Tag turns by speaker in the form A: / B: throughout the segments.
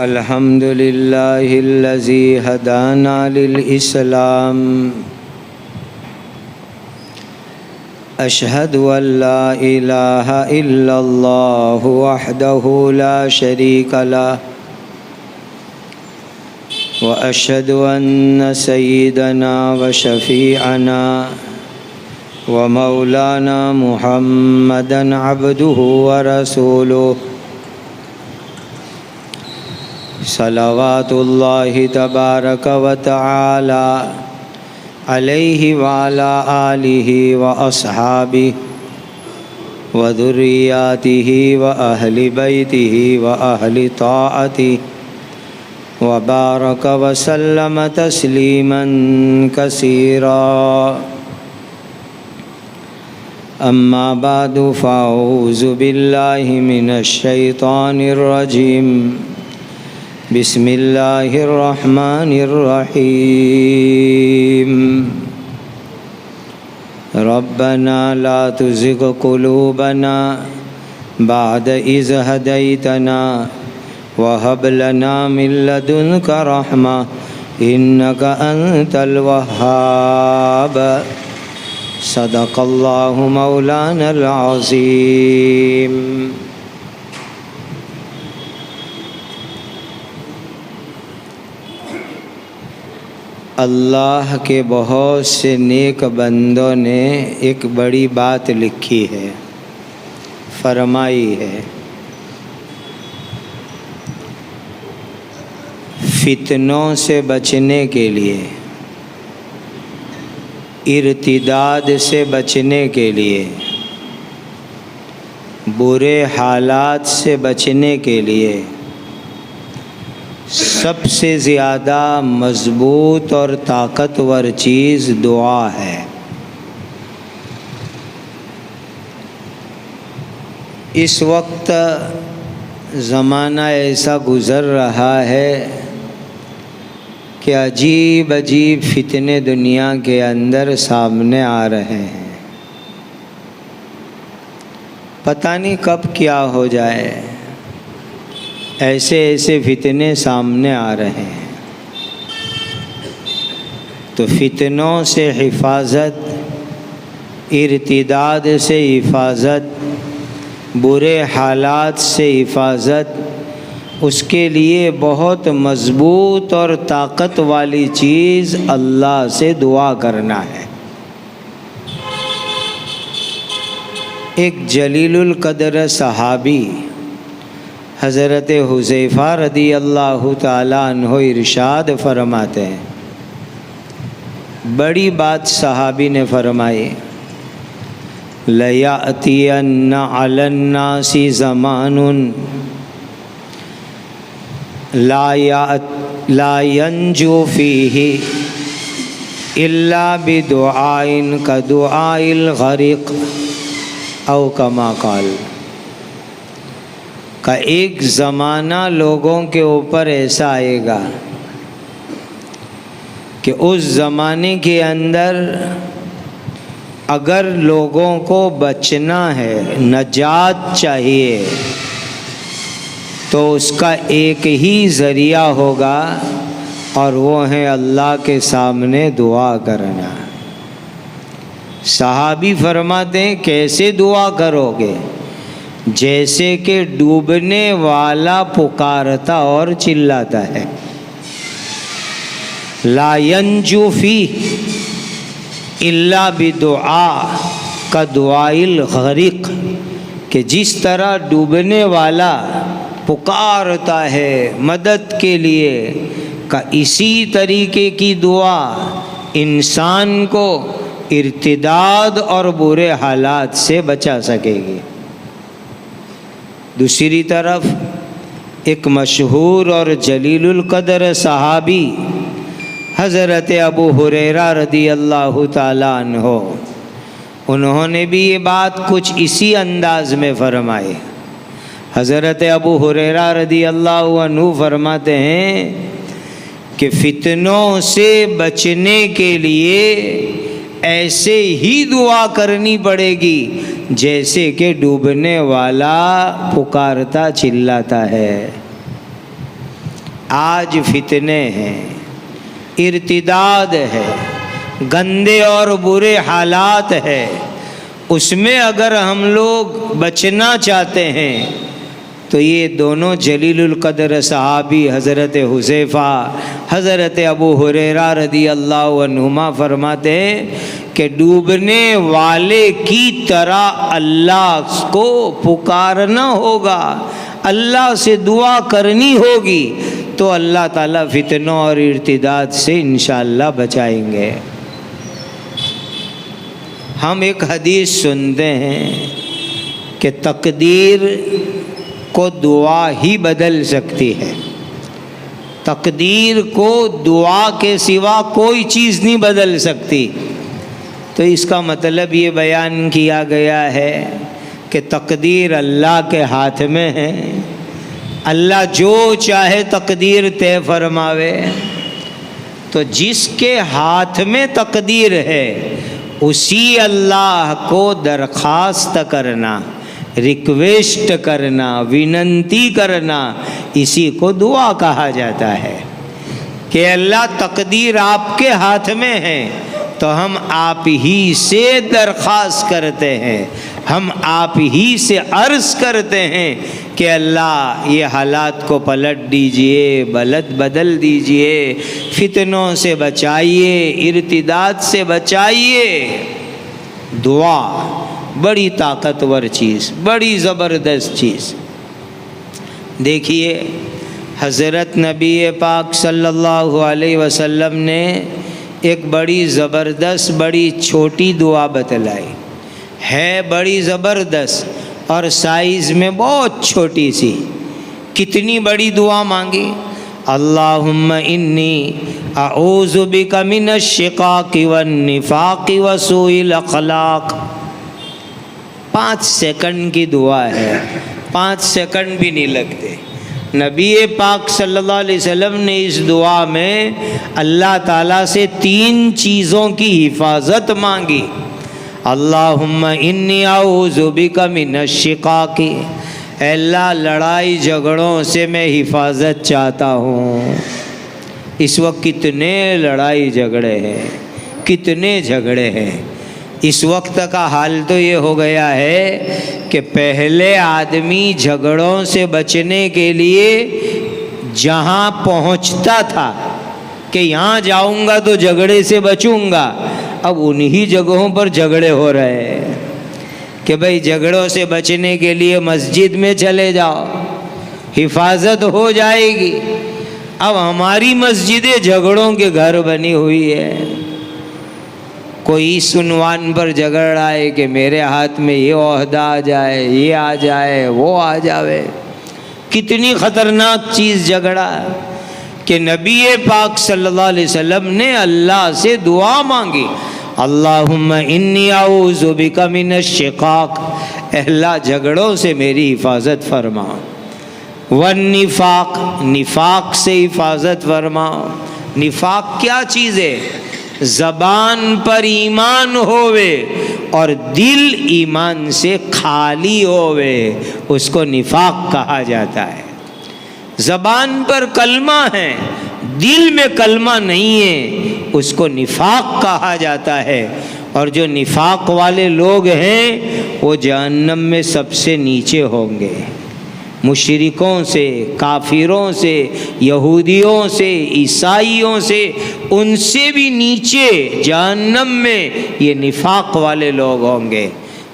A: الحمد لله الذي هدانا للإسلام أشهد أن لا إله إلا الله وحده لا شريك له وأشهد أن سيدنا وشفيعنا ومولانا محمدًا عبده ورسوله صلوات الله تبارك وتعالى عليه وعلى آله وأصحابه وذرياته وأهل بيته وأهل طاعته وبارك وسلم تسليما كثيرا. أما بعد فأعوذ بالله من الشيطان الرجيم. بسم الله الرحمن الرحيم. ربنا لا تزغ قلوبنا بعد إذ هديتنا وهب لنا من لدنك رحمة إنك أنت الوهاب. صدق الله مولانا العظيم. اللہ کے بہت سے نیک بندوں نے ایک بڑی بات لکھی ہے، فرمائی ہے، فتنوں سے بچنے کے لیے، ارتداد سے بچنے کے لیے، برے حالات سے بچنے کے لیے سب سے زیادہ مضبوط اور طاقتور چیز دعا ہے۔ اس وقت زمانہ ایسا گزر رہا ہے کہ عجیب عجیب فتنے دنیا کے اندر سامنے آ رہے ہیں، پتہ نہیں کب کیا ہو جائے، ایسے ایسے فتنے سامنے آ رہے ہیں۔ تو فتنوں سے حفاظت، ارتداد سے حفاظت، برے حالات سے حفاظت، اس کے لیے بہت مضبوط اور طاقت والی چیز اللہ سے دعا کرنا ہے۔ ایک جلیل القدر صحابی حضرت حذیفہ رضی اللہ تعالیٰ عنہ ارشاد فرماتے ہیں، بڑی بات صحابی نے فرمائی، لَيَأْتِيَنَّ عَلَى النَّاسِ زَمَانٌ لَا يَنْجُو فِيهِ إِلَّا بِدُعَاءٍ كَدُعَاءِ الْغَرِقِ أَوْ كَمَا قَالَ۔ کا ایک زمانہ لوگوں کے اوپر ایسا آئے گا کہ اس زمانے کے اندر اگر لوگوں کو بچنا ہے، نجات چاہیے، تو اس کا ایک ہی ذریعہ ہوگا اور وہ ہے اللہ کے سامنے دعا کرنا۔ صحابی فرماتے ہیں کیسے دعا کرو گے؟ جیسے کہ ڈوبنے والا پکارتا اور چلاتا ہے، لا ینجو فیہ الا بدعاء کدعاء الغرق، کہ جس طرح ڈوبنے والا پکارتا ہے مدد کے لیے، کا اسی طریقے کی دعا انسان کو ارتداد اور برے حالات سے بچا سکے گی۔ دوسری طرف ایک مشہور اور جلیل القدر صحابی حضرت ابو ہریرہ رضی اللہ تعالیٰ عنہ، انہوں نے بھی یہ بات کچھ اسی انداز میں فرمائی۔ حضرت ابو ہریرہ رضی اللہ عنہ فرماتے ہیں کہ فتنوں سے بچنے کے لیے ایسے ہی دعا کرنی پڑے گی جیسے کہ ڈوبنے والا پکارتا چلاتا ہے۔ آج فتنے ہیں، ارتداد ہے، گندے اور برے حالات ہے، اس میں اگر ہم لوگ بچنا چاہتے ہیں تو یہ دونوں جلیل القدر صحابی حضرت حذیفہ، حضرت ابو ہریرہ رضی اللہ عنہما فرماتے ہیں کہ ڈوبنے والے کی طرح اللہ کو پکارنا ہوگا، اللہ سے دعا کرنی ہوگی تو اللہ تعالیٰ فتنوں اور ارتداد سے انشاءاللہ بچائیں گے۔ ہم ایک حدیث سنتے ہیں کہ تقدیر کو دعا ہی بدل سکتی ہے، تقدیر کو دعا کے سوا کوئی چیز نہیں بدل سکتی۔ تو اس کا مطلب یہ بیان کیا گیا ہے کہ تقدیر اللہ کے ہاتھ میں ہے، اللہ جو چاہے تقدیر طے فرماوے۔ تو جس کے ہاتھ میں تقدیر ہے اسی اللہ کو درخواست کرنا، ریکویسٹ کرنا، ویننتی کرنا، اسی کو دعا کہا جاتا ہے کہ اللہ تقدیر آپ کے ہاتھ میں ہے تو ہم آپ ہی سے درخواست کرتے ہیں، ہم آپ ہی سے عرض کرتے ہیں کہ اللہ یہ حالات کو پلٹ دیجئے، بدل دیجئے، فتنوں سے بچائیے، ارتداد سے بچائیے۔ دعا بڑی طاقتور چیز، بڑی زبردست چیز۔ دیکھیے حضرت نبی پاک صلی اللہ علیہ وسلم نے ایک بڑی زبردست، بڑی چھوٹی دعا بتلائی ہے، بڑی زبردست اور سائز میں بہت چھوٹی سی۔ کتنی بڑی دعا مانگی؟ اللہم انی اعوذ بک من الشقاق والنفاق وسوء الاخلاق۔ 5 سیکنڈ کی دعا ہے، 5 سیکنڈ بھی نہیں لگتے۔ نبی پاک صلی اللہ علیہ وسلم نے اس دعا میں اللہ تعالیٰ سے 3 چیزوں کی حفاظت مانگی۔ اللہم انی اعوذ بک من الشقاق، اے اللہ لڑائی جھگڑوں سے میں حفاظت چاہتا ہوں۔ اس وقت کتنے لڑائی جھگڑے ہیں، کتنے جھگڑے ہیں۔ اس وقت کا حال تو یہ ہو گیا ہے کہ پہلے آدمی جھگڑوں سے بچنے کے لیے جہاں پہنچتا تھا کہ یہاں جاؤں گا تو جھگڑے سے بچوں گا، اب انہی جگہوں پر جھگڑے ہو رہے ہیں کہ بھئی جھگڑوں سے بچنے کے لیے مسجد میں چلے جاؤ، حفاظت ہو جائے گی۔ اب ہماری مسجدیں جھگڑوں کے گھر بنی ہوئی ہے۔ کوئی اس عنوان پر جھگڑ رہا ہے کہ میرے ہاتھ میں یہ عہدہ آ جائے، یہ آ جائے، وہ آ جائے۔ کتنی خطرناک چیز جھگڑا کہ نبی پاک صلی اللہ علیہ وسلم نے اللہ سے دعا مانگی، اللہم انی اعوذ بک من الشقاق، اے اللہ جھگڑوں سے میری حفاظت فرما، والنفاق، نفاق سے حفاظت فرما۔ نفاق کیا چیز ہے؟ زبان پر ایمان ہوئے اور دل ایمان سے خالی ہوئے، اس کو نفاق کہا جاتا ہے۔ زبان پر کلمہ ہے، دل میں کلمہ نہیں ہے، اس کو نفاق کہا جاتا ہے۔ اور جو نفاق والے لوگ ہیں وہ جہنم میں سب سے نیچے ہوں گے، مشرکوں سے، کافروں سے، یہودیوں سے، عیسائیوں سے، ان سے بھی نیچے جہنم میں یہ نفاق والے لوگ ہوں گے۔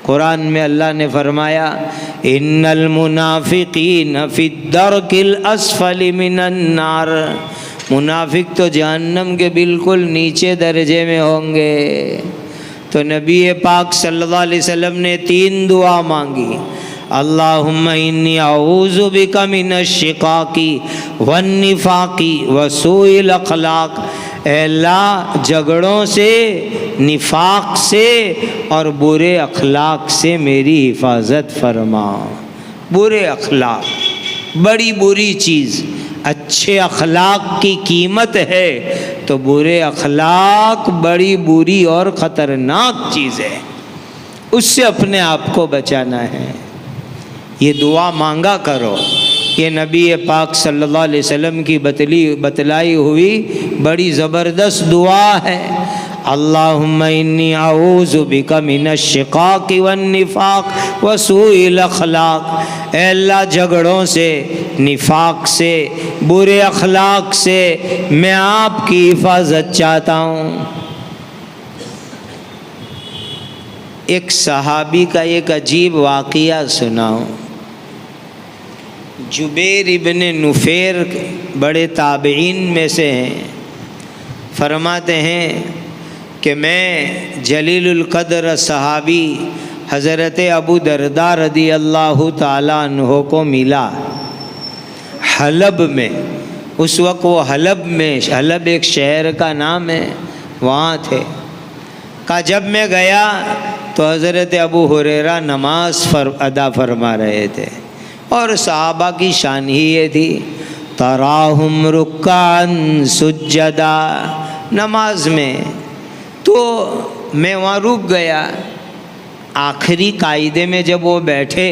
A: قرآن میں اللہ نے فرمایا ان المنافقین فی الدرک الاسفل من النار، منافق تو جہنم کے بالکل نیچے درجے میں ہوں گے۔ تو نبی پاک صلی اللہ علیہ وسلم نے 3 دعا مانگی، اللہم انی اعوذ بک من الشقاق والنفاق وسوء الاخلاق، اے اللہ جھگڑوں سے، نفاق سے اور برے اخلاق سے میری حفاظت فرما۔ برے اخلاق بڑی بری چیز، اچھے اخلاق کی قیمت ہے تو برے اخلاق بڑی بری اور خطرناک چیز ہے، اس سے اپنے آپ کو بچانا ہے۔ یہ دعا مانگا کرو، یہ نبی پاک صلی اللہ علیہ وسلم کی بتلائی ہوئی بڑی زبردست دعا ہے۔ اللہم انی اعوذ بک من الشقاق والنفاق وسوء الاخلاق، اے اللہ جھگڑوں سے، نفاق سے، برے اخلاق سے میں آپ کی حفاظت چاہتا ہوں۔ ایک صحابی کا ایک عجیب واقعہ سناؤں۔ جبیر ابن نفیر بڑے تابعین میں سے ہیں، فرماتے ہیں کہ میں جلیل القدر صحابی حضرت ابو درداء رضی اللہ تعالیٰ عنہ کو ملا حلب میں۔ اس وقت وہ حلب ایک شہر کا نام ہے، وہاں تھے۔ کہا جب میں گیا تو حضرت ابو ہریرہ نماز ادا فرما رہے تھے، اور صحابہ کی شان ہی یہ تھی، تراہم رکعاً سجدا، نماز میں۔ تو میں وہاں رک گیا۔ آخری قاعدے میں جب وہ بیٹھے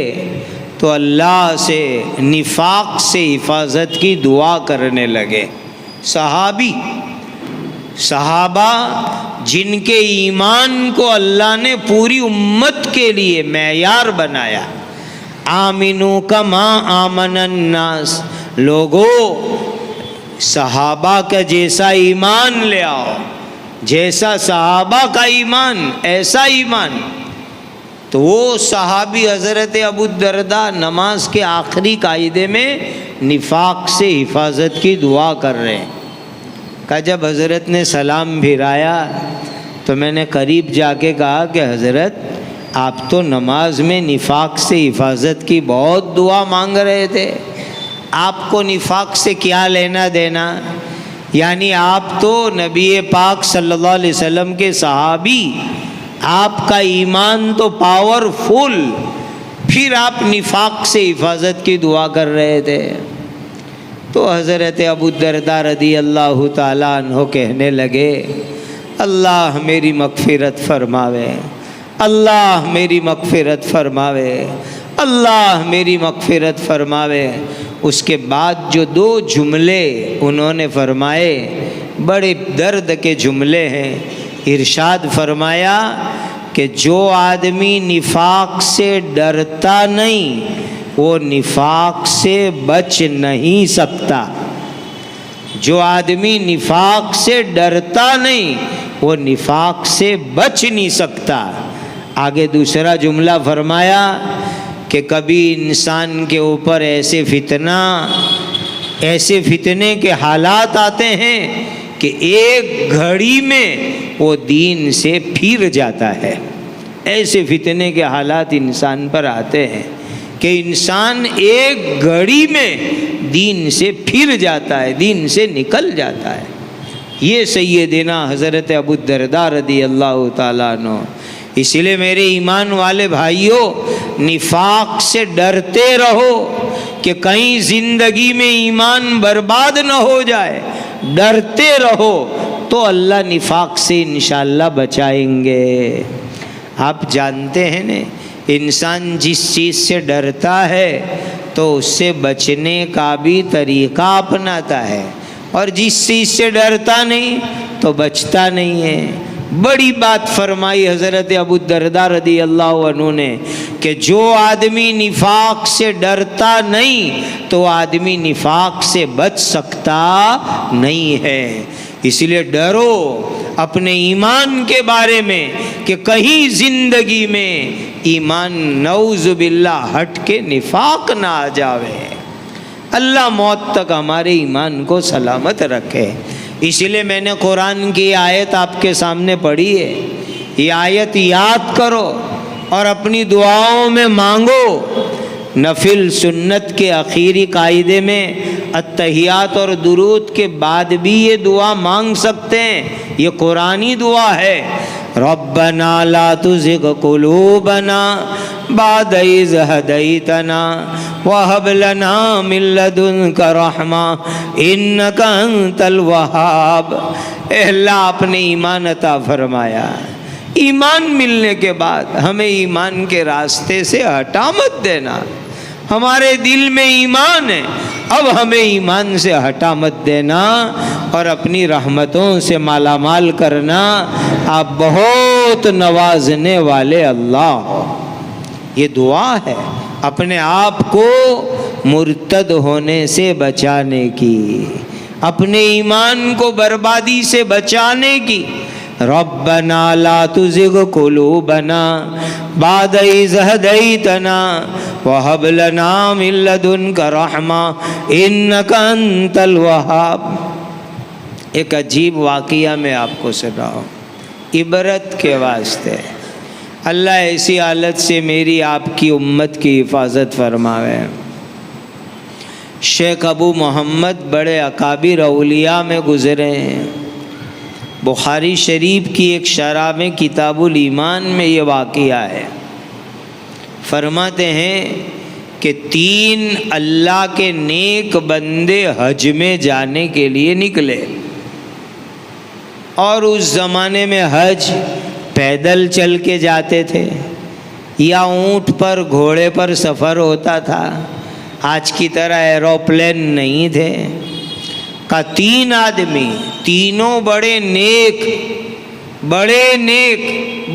A: تو اللہ سے نفاق سے حفاظت کی دعا کرنے لگے۔ صحابہ جن کے ایمان کو اللہ نے پوری امت کے لیے معیار بنایا، آمنو کما آمن الناس، لوگو صحابہ کا جیسا ایمان لے آؤ، جیسا صحابہ کا ایمان ایسا ایمان۔ تو وہ صحابی حضرت ابو الدرداء نماز کے آخری قاعدے میں نفاق سے حفاظت کی دعا کر رہے ہیں۔ کہ جب حضرت نے سلام پھرایا تو میں نے قریب جا کے کہا کہ حضرت آپ تو نماز میں نفاق سے حفاظت کی بہت دعا مانگ رہے تھے، آپ کو نفاق سے کیا لینا دینا؟ یعنی آپ تو نبی پاک صلی اللہ علیہ وسلم کے صحابی، آپ کا ایمان تو پاورفل، پھر آپ نفاق سے حفاظت کی دعا کر رہے تھے۔ تو حضرت ابو الدرداء رضی اللہ تعالیٰ عنہ کہنے لگے، اللہ میری مغفرت فرماوے، اللہ میری مغفرت فرماوے، اللہ میری مغفرت فرماوے۔ اس کے بعد جو دو جملے انہوں نے فرمائے بڑے درد کے جملے ہیں۔ ارشاد فرمایا کہ جو آدمی نفاق سے ڈرتا نہیں وہ نفاق سے بچ نہیں سکتا۔ جو آدمی نفاق سے ڈرتا نہیں وہ نفاق سے بچ نہیں سکتا۔ آگے دوسرا جملہ فرمایا کہ کبھی انسان کے اوپر ایسے فتنے کے حالات آتے ہیں کہ ایک گھڑی میں وہ دین سے پھر جاتا ہے۔ ایسے فتنے کے حالات انسان پر آتے ہیں کہ انسان ایک گھڑی میں دین سے پھر جاتا ہے، دین سے نکل جاتا ہے۔ یہ سیدنا حضرت ابو الدرداء رضی اللہ تعالیٰ عنہ۔ اس لیے میرے ایمان والے بھائیوں، نفاق سے ڈرتے رہو کہ کہیں زندگی میں ایمان برباد نہ ہو جائے۔ ڈرتے رہو تو اللہ نفاق سے انشاءاللہ بچائیں گے۔ آپ جانتے ہیں نا، انسان جس چیز سے ڈرتا ہے تو اس سے بچنے کا بھی طریقہ اپناتا ہے، اور جس چیز سے ڈرتا نہیں تو بچتا نہیں ہے۔ بڑی بات فرمائی حضرت ابو الدرداء رضی اللہ عنہ نے کہ جو آدمی نفاق سے ڈرتا نہیں تو آدمی نفاق سے بچ سکتا نہیں ہے۔ اس لیے ڈرو اپنے ایمان کے بارے میں کہ کہیں زندگی میں ایمان نعوذ باللہ ہٹ کے نفاق نہ آ جاوے۔ اللہ موت تک ہمارے ایمان کو سلامت رکھے۔ اس لیے میں نے قرآن کی آیت آپ کے سامنے پڑھی ہے، یہ آیت یاد کرو اور اپنی دعاؤں میں مانگو۔ نفل سنت کے آخری قاعدے میں التحیات اور درود کے بعد بھی یہ دعا مانگ سکتے ہیں، یہ قرآنی دعا ہے۔ ربنا لا تزغ قلوبنا بعد اذ ہدیتنا وہب لنا من لدنک رحمہ انک انت الوہاب۔ اے اللہ اپنے ایمان عطا فرمایا، ایمان ملنے کے بعد ہمیں ایمان کے راستے سے ہٹا مت دینا، ہمارے دل میں ایمان ہے، اب ہمیں ایمان سے ہٹا مت دینا اور اپنی رحمتوں سے مالا مال کرنا، آپ بہت نوازنے والے اللہ ہو۔ یہ دعا ہے اپنے آپ کو مرتد ہونے سے بچانے کی، اپنے ایمان کو بربادی سے بچانے کی۔ ربنا لا تزغ قلوبنا بعد اذ ہدیتنا وہب لنا من لدنک رحمہ انک انت الوہاب۔ ایک عجیب واقعہ میں آپ کو سناؤں، عبرت کے واسطے۔ اللہ ایسی حالت سے میری آپ کی امت کی حفاظت فرماوے۔ شیخ ابو محمد بڑے اکابر اولیاء میں گزرے ہیں۔ بخاری شریف کی ایک شرح میں کتاب الایمان میں یہ واقعہ ہے۔ فرماتے ہیں کہ 3 اللہ کے نیک بندے حج میں جانے کے لیے نکلے، اور اس زمانے میں حج پیدل چل کے جاتے تھے یا اونٹ پر گھوڑے پر سفر ہوتا تھا، آج کی طرح ایروپلین نہیں تھے۔ کا 3 آدمی، تینوں بڑے نیک،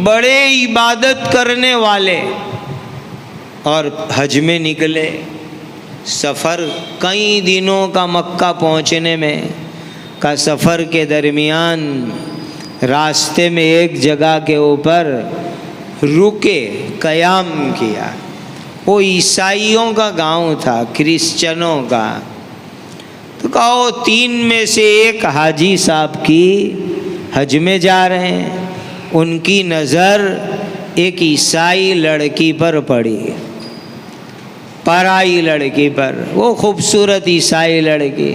A: بڑے عبادت کرنے والے، اور حج میں نکلے۔ سفر کئی دنوں کا مکہ پہنچنے میں کا سفر کے درمیان راستے میں ایک جگہ کے اوپر رکے، قیام کیا۔ وہ عیسائیوں کا گاؤں تھا، کرسچنوں کا۔ تو کہو 3 میں سے ایک حاجی صاحب کی حج میں جا رہے ہیں، ان کی نظر ایک عیسائی لڑکی پر پڑی، پرائی لڑکی پر، وہ خوبصورت عیسائی لڑکی،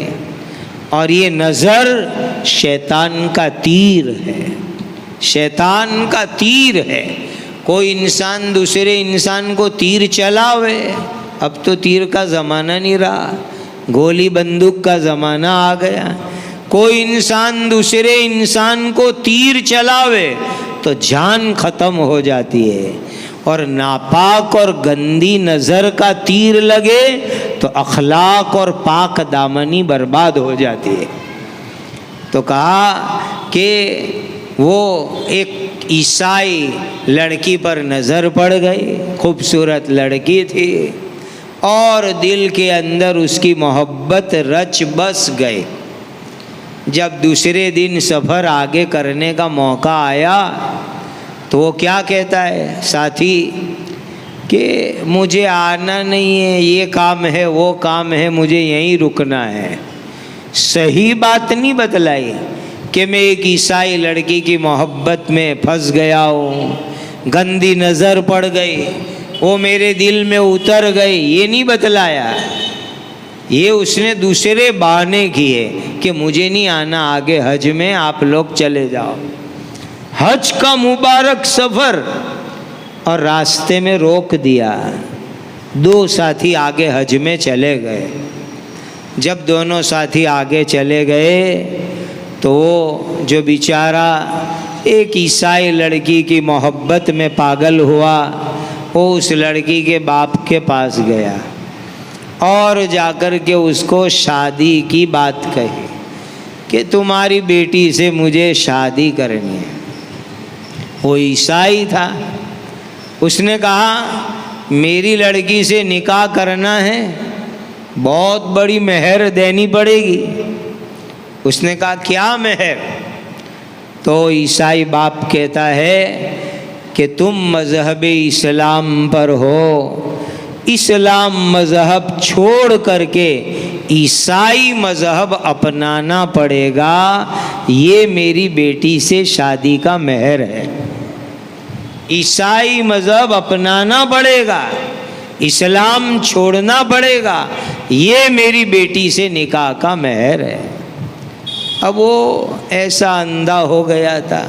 A: اور یہ نظر شیطان کا تیر ہے، شیطان کا تیر ہے۔ کوئی انسان دوسرے انسان کو تیر چلاوے، اب تو تیر کا زمانہ نہیں رہا، گولی بندوق کا زمانہ آ گیا۔ کوئی انسان دوسرے انسان کو تیر چلاوے تو جان ختم ہو جاتی ہے، اور ناپاک اور گندی نظر کا تیر لگے تو اخلاق اور پاک دامنی برباد ہو جاتی ہے۔ تو کہا کہ وہ ایک عیسائی لڑکی پر نظر پڑ گئی، خوبصورت لڑکی تھی، اور دل کے اندر اس کی محبت رچ بس گئی۔ جب دوسرے دن سفر آگے کرنے کا موقع آیا تو وہ کیا کہتا ہے ساتھی کہ مجھے آنا نہیں ہے، یہ کام ہے وہ کام ہے، مجھے یہیں رکنا ہے۔ صحیح بات نہیں بتلائی کہ میں ایک عیسائی لڑکی کی محبت میں پھنس گیا ہوں، گندی نظر پڑ گئی، وہ میرے دل میں اتر گئی، یہ نہیں بتلایا۔ یہ اس نے دوسرے بہانے کیے کہ مجھے نہیں آنا آگے حج میں، آپ لوگ چلے جاؤ۔ حج کا مبارک سفر، اور راستے میں روک دیا۔ 2 ساتھی آگے حج میں چلے گئے۔ جب دونوں ساتھی آگے چلے گئے تو وہ جو بیچارہ ایک عیسائی لڑکی کی محبت میں پاگل ہوا، وہ اس لڑکی کے باپ کے پاس گیا اور جا کر کے اس کو شادی کی بات کہی کہ تمہاری بیٹی سے مجھے شادی کرنی ہے۔ وہ عیسائی تھا، اس نے کہا میری لڑکی سے نکاح کرنا ہے، بہت بڑی مہر دینی پڑے گی۔ اس نے کہا کیا مہر؟ تو عیسائی باپ کہتا ہے کہ تم مذہب اسلام پر ہو، اسلام مذہب چھوڑ کر کے عیسائی مذہب اپنانا پڑے گا، یہ میری بیٹی سے شادی کا مہر ہے۔ عیسائی مذہب اپنانا پڑے گا، اسلام چھوڑنا پڑے گا، یہ میری بیٹی سے نکاح کا مہر ہے۔ اب وہ ایسا اندھا ہو گیا تھا،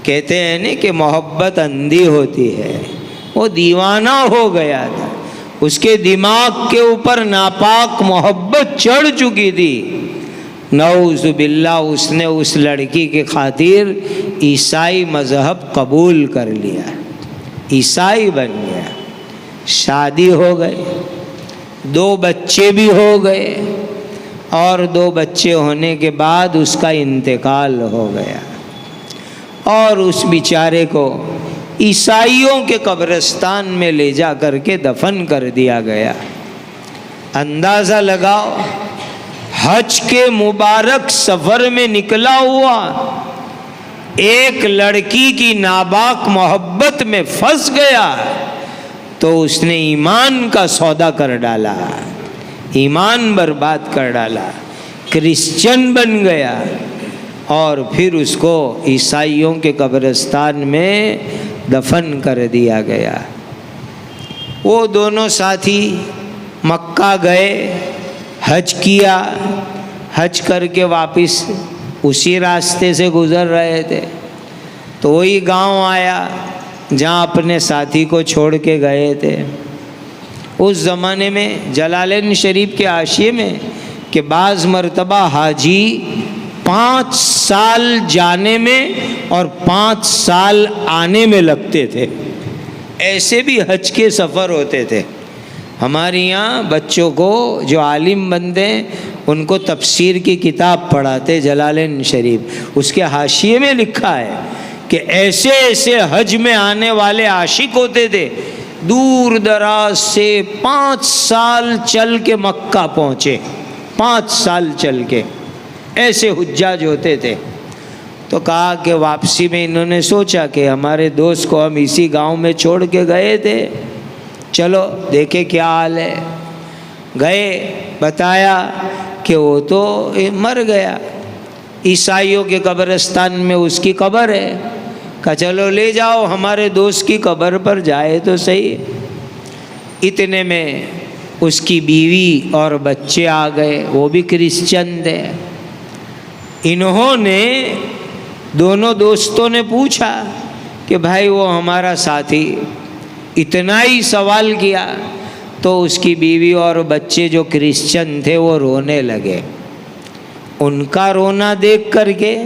A: کہتے ہیں نا کہ محبت اندھی ہوتی ہے، وہ دیوانہ ہو گیا تھا، اس کے دماغ کے اوپر ناپاک محبت چڑھ چکی تھی۔ نعوذ باللہ، اس نے اس لڑکی کی خاطر عیسائی مذہب قبول کر لیا، عیسائی بن گیا، شادی ہو گئی۔ 2 بچے بھی ہو گئے، اور 2 بچے ہونے کے بعد اس کا انتقال ہو گیا، اور اس بیچارے کو عیسائیوں کے قبرستان میں لے جا کر کے دفن کر دیا گیا۔ اندازہ لگاؤ، حج کے مبارک سفر میں نکلا ہوا ایک لڑکی کی ناباک محبت میں پھنس گیا تو اس نے ایمان کا سودا کر ڈالا، ایمان برباد کر ڈالا، کرسچن بن گیا، اور پھر اس کو عیسائیوں کے قبرستان میں دفن کر دیا گیا۔ وہ دونوں ساتھی مکہ گئے، حج کیا، حج کر کے واپس اسی راستے سے گزر رہے تھے تو وہی گاؤں آیا جہاں اپنے ساتھی کو چھوڑ کے گئے تھے۔ اس زمانے میں جلالین شریف کے حاشیے میں کہ بعض مرتبہ حاجی 5 سال جانے میں اور 5 سال آنے میں لگتے تھے، ایسے بھی حج کے سفر ہوتے تھے۔ ہمارے یہاں بچوں کو جو عالم بنتے ہیں ان کو تفسیر کی کتاب پڑھاتے جلالین شریف، اس کے حاشیے میں لکھا ہے کہ ایسے ایسے حج میں آنے والے عاشق ہوتے تھے، دور دراز سے 5 سال چل کے مکہ پہنچے، 5 سال چل کے، ایسے حجاج ہوتے تھے۔ تو کہا کہ واپسی میں انہوں نے سوچا کہ ہمارے دوست کو ہم اسی گاؤں میں چھوڑ کے گئے تھے، چلو دیکھیں کیا حال ہے۔ گئے، بتایا کہ وہ تو مر گیا، عیسائیوں کے قبرستان میں اس کی قبر ہے۔ کہا چلو لے جاؤ ہمارے دوست کی قبر پر جائے تو صحیح۔ اتنے میں اس کی بیوی اور بچے آ گئے، وہ بھی کرسچن تھے۔ انہوں نے دونوں دوستوں نے پوچھا کہ بھائی وہ ہمارا ساتھی، اتنا ہی سوال کیا تو اس کی بیوی اور بچے جو کرسچن تھے وہ رونے لگے۔ ان کا رونا دیکھ کر کے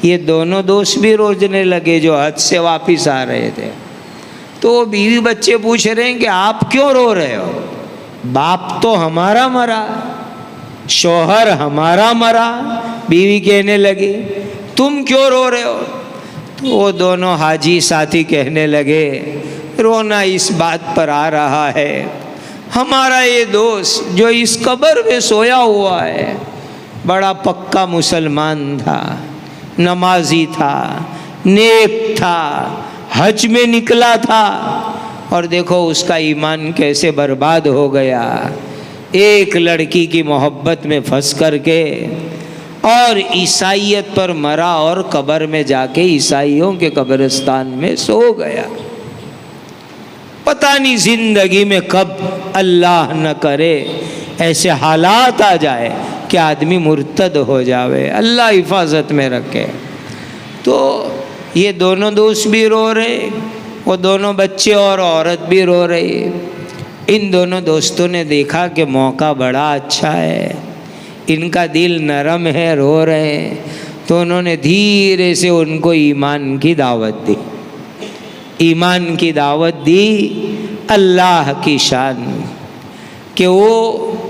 A: یہ دونوں دوست بھی رونے لگے جو حج سے واپس آ رہے تھے۔ تو وہ بیوی بچے پوچھ رہے ہیں کہ آپ کیوں رو رہے ہو؟ باپ تو ہمارا مرا، شوہر ہمارا مرا۔ بیوی کہنے لگی تم کیوں رو رہے ہو؟ تو وہ دونوں حاجی ساتھی کہنے لگے رونا اس بات پر آ رہا ہے ہمارا یہ دوست جو اس قبر میں سویا ہوا ہے بڑا پکا مسلمان تھا، نمازی تھا، نیک تھا، حج میں نکلا تھا، اور دیکھو اس کا ایمان کیسے برباد ہو گیا، ایک لڑکی کی محبت میں پھنس کر کے، اور عیسائیت پر مرا اور قبر میں جا کے عیسائیوں کے قبرستان میں سو گیا۔ پتہ نہیں زندگی میں کب اللہ نہ کرے ایسے حالات آ جائے کہ آدمی مرتد ہو جاوے، اللہ حفاظت میں رکھے۔ تو یہ دونوں دوست بھی رو رہے، وہ دونوں بچے اور عورت بھی رو رہی۔ ان دونوں دوستوں نے دیکھا کہ موقع بڑا اچھا ہے، ان کا دل نرم ہے، رو رہے ہیں، تو انہوں نے دھیرے سے ان کو ایمان کی دعوت دی، ایمان کی دعوت دی۔ اللہ کی شان کہ وہ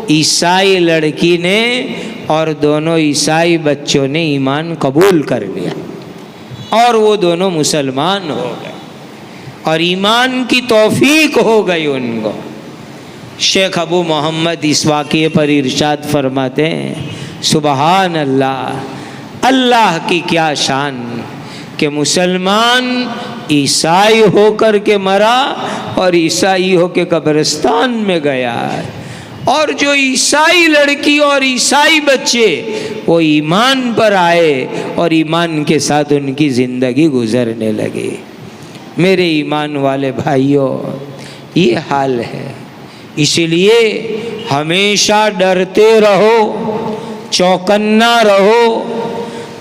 A: عیسائی لڑکی نے اور دونوں عیسائی بچوں نے ایمان قبول کر لیا اور وہ دونوں مسلمان ہو گئے اور ایمان کی توفیق ہو گئی ان کو۔ شیخ ابو محمد اس واقعے پر ارشاد فرماتے ہیں سبحان اللہ، اللہ کی کیا شان کہ مسلمان عیسائی ہو کر کے مرا اور عیسائی ہو کے قبرستان میں گیا، اور جو عیسائی لڑکی اور عیسائی بچے وہ ایمان پر آئے اور ایمان کے ساتھ ان کی زندگی گزرنے لگی۔ میرے ایمان والے بھائیوں، یہ حال ہے، اس لیے ہمیشہ ڈرتے رہو، چوکنا رہو،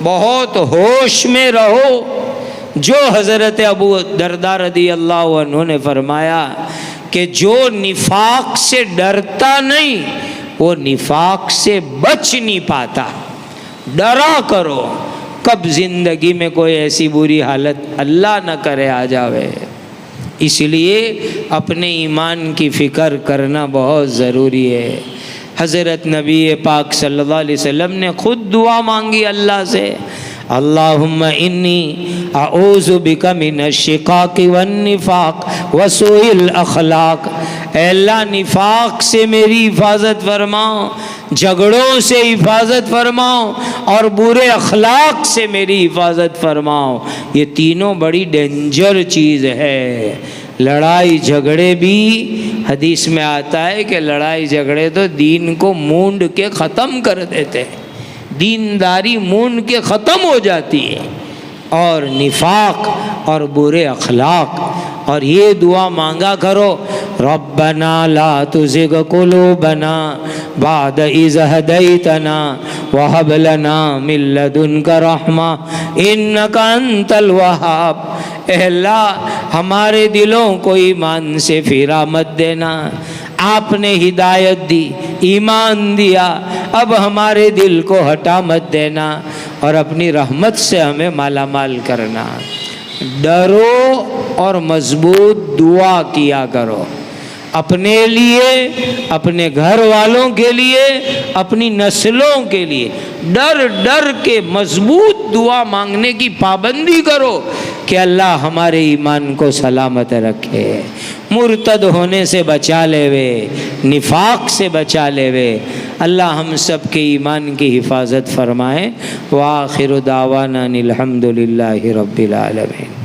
A: بہت ہوش میں رہو۔ جو حضرت ابو درداء رضی اللہ عنہ نے فرمایا کہ جو نفاق سے ڈرتا نہیں وہ نفاق سے بچ نہیں پاتا۔ ڈرا کرو، کب زندگی میں کوئی ایسی بری حالت اللہ نہ کرے آ جاوے۔ اس لیے اپنے ایمان کی فکر کرنا بہت ضروری ہے۔ حضرت نبی پاک صلی اللہ علیہ وسلم نے خود دعا مانگی اللہ سے، اللہم انی اعوذ بک من الشقاق والنفاق وسوء الاخلاق، اے اللہ نفاق سے میری حفاظت فرماؤ، جھگڑوں سے حفاظت فرماؤ، اور برے اخلاق سے میری حفاظت فرماؤ۔ یہ تینوں بڑی ڈینجر چیز ہے۔ لڑائی جھگڑے بھی حدیث میں آتا ہے کہ لڑائی جھگڑے تو دین کو مونڈ کے ختم کر دیتے ہیں، دینداری مونڈ کے ختم ہو جاتی ہے۔ اور نفاق اور برے اخلاق، اور یہ دعا مانگا کرو، ربنا لا تزغ قلوبنا بعد اذ ہدیتنا وہب لنا من لدنک رحمہ انک انت الوہاب۔ اے اللہ ہمارے دلوں کو ایمان سے پھرا مت دینا، آپ نے ہدایت دی، ایمان دیا، اب ہمارے دل کو ہٹا مت دینا، اور اپنی رحمت سے ہمیں مالا مال کرنا۔ ڈرو اور مضبوط دعا کیا کرو، اپنے لیے، اپنے گھر والوں کے لیے، اپنی نسلوں کے لیے ڈر ڈر کے مضبوط دعا مانگنے کی پابندی کرو کہ اللہ ہمارے ایمان کو سلامت رکھے، مرتد ہونے سے بچا لے وے، نفاق سے بچا لے وے۔ اللہ ہم سب کے ایمان کی حفاظت فرمائے۔ وآخر دعوانا الحمد للہ رب العالمین۔